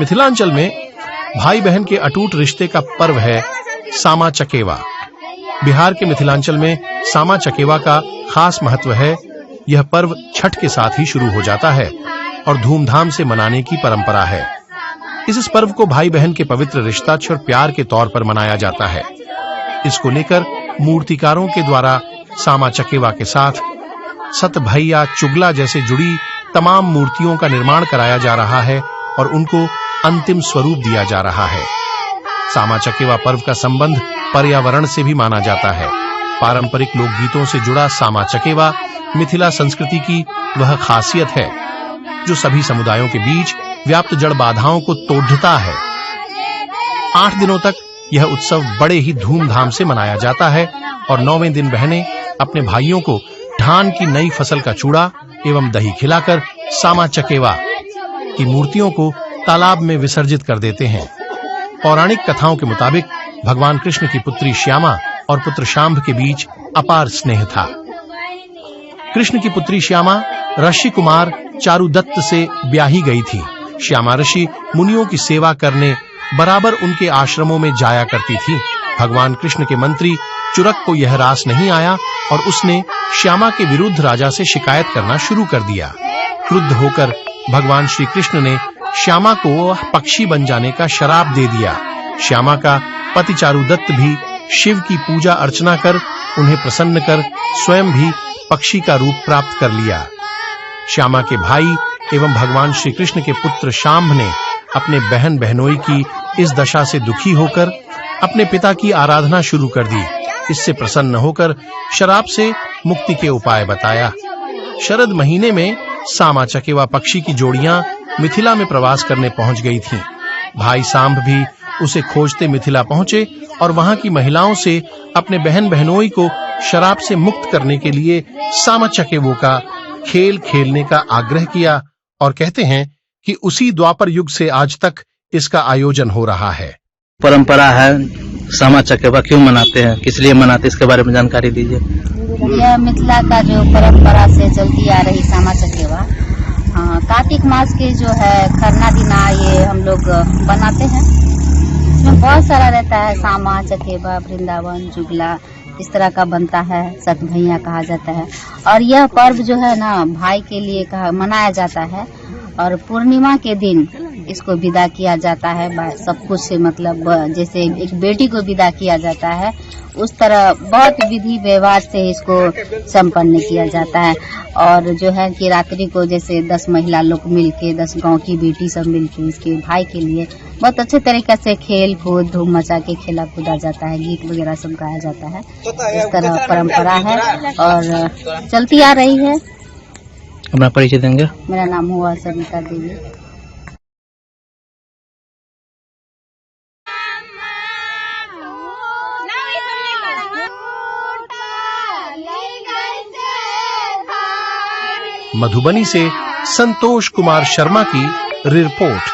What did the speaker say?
मिथिलांचल में भाई बहन के अटूट रिश्ते का पर्व है सामा चकेवा। बिहार के मिथिलांचल में सामा चकेवा का खास महत्व है। यह पर्व छठ के साथ ही शुरू हो जाता है और धूमधाम से मनाने की परंपरा है। इस पर्व को भाई बहन के पवित्र रिश्ता और प्यार के तौर पर मनाया जाता है। इसको लेकर मूर्तिकारों के द्वारा सामा चकेवा के साथ सतभैया चुगला जैसे जुड़ी तमाम मूर्तियों का निर्माण कराया जा रहा है और उनको अंतिम स्वरूप दिया जा रहा है। सामा चकेवा पर्व का संबंध पर्यावरण से भी माना जाता है। पारंपरिक लोकगीतों से जुड़ा सामा चकेवा मिथिला संस्कृति की वह खासियत है जो सभी समुदायों के बीच व्याप्त जड़ बाधाओं को तोड़ता है। 8 दिनों तक यह उत्सव बड़े ही धूमधाम से मनाया जाता है और 9वें दिन बहनें अपने भाइयों को धान की नई फसल का चूड़ा एवं दही खिलाकर सामा चकेवा की मूर्तियों को तालाब में विसर्जित कर देते हैं। पौराणिक कथाओं के मुताबिक भगवान कृष्ण की पुत्री श्यामा और पुत्र शांभ के बीच अपार स्नेह था। कृष्ण की पुत्री श्यामा ऋषि कुमार चारुदत्त से ब्याही गई थी। श्यामा ऋषि मुनियों की सेवा करने बराबर उनके आश्रमों में जाया करती थी। भगवान कृष्ण के मंत्री चुरक को यह रास नहीं आया और उसने श्यामा के विरुद्ध राजा से शिकायत करना शुरू कर दिया। क्रुद्ध होकर भगवान श्री कृष्ण ने श्यामा को पक्षी बन जाने का श्राप दे दिया। श्यामा का पति चारुदत्त भी शिव की पूजा अर्चना कर उन्हें प्रसन्न कर स्वयं भी पक्षी का रूप प्राप्त कर लिया। श्यामा के भाई एवं भगवान श्री कृष्ण के पुत्र शांभ ने अपने बहन बहनोई की इस दशा से दुखी होकर अपने पिता की आराधना शुरू कर दी। इससे प्रसन्न होकर शराब से मुक्ति के उपाय बताया। शरद महीने में सामा चकेवा पक्षी की जोड़ियां मिथिला में प्रवास करने पहुंच गई थीं। भाई सांभ भी उसे खोजते मिथिला पहुंचे और वहां की महिलाओं से अपने बहन बहनोई को शराब से मुक्त करने के लिए सामा चकेवों का खेल खेलने का आग्रह किया और कहते हैं कि उसी द्वापर युग से आज तक इसका आयोजन हो रहा है। परंपरा है सामा चकेवा क्यों मनाते हैं, किस लिए मनाते हैं, इसके बारे में जानकारी दीजिए। यह मिथिला का जो परंपरा से चलती आ रही सामा चकेवा कार्तिक मास के जो है खरना दिना ये हम लोग बनाते हैं। इसमें बहुत सारा रहता है, सामा चकेवा वृंदावन जुगला इस तरह का बनता है, सतभैया कहा जाता है। और यह पर्व जो है ना भाई के लिए मनाया जाता है और पूर्णिमा के दिन इसको विदा किया जाता है। सब कुछ से मतलब जैसे एक बेटी को विदा किया जाता है उस तरह बहुत विधि व्यवहार से इसको संपन्न किया जाता है। और जो है कि रात्रि को जैसे 10 महिला लोग मिलके 10 गांव की बेटी सब मिलके इसके भाई के लिए बहुत अच्छे तरीके से खेल कूद धूम मचा के खेला कूदा जाता है, गीत वगैरह सब गाया जाता है। इस तरह परंपरा है और चलती आ रही है। अपना परिचय देंगे। मेरा नाम हुआ सविता देवी। मधुबनी से संतोष कुमार शर्मा की रिपोर्ट।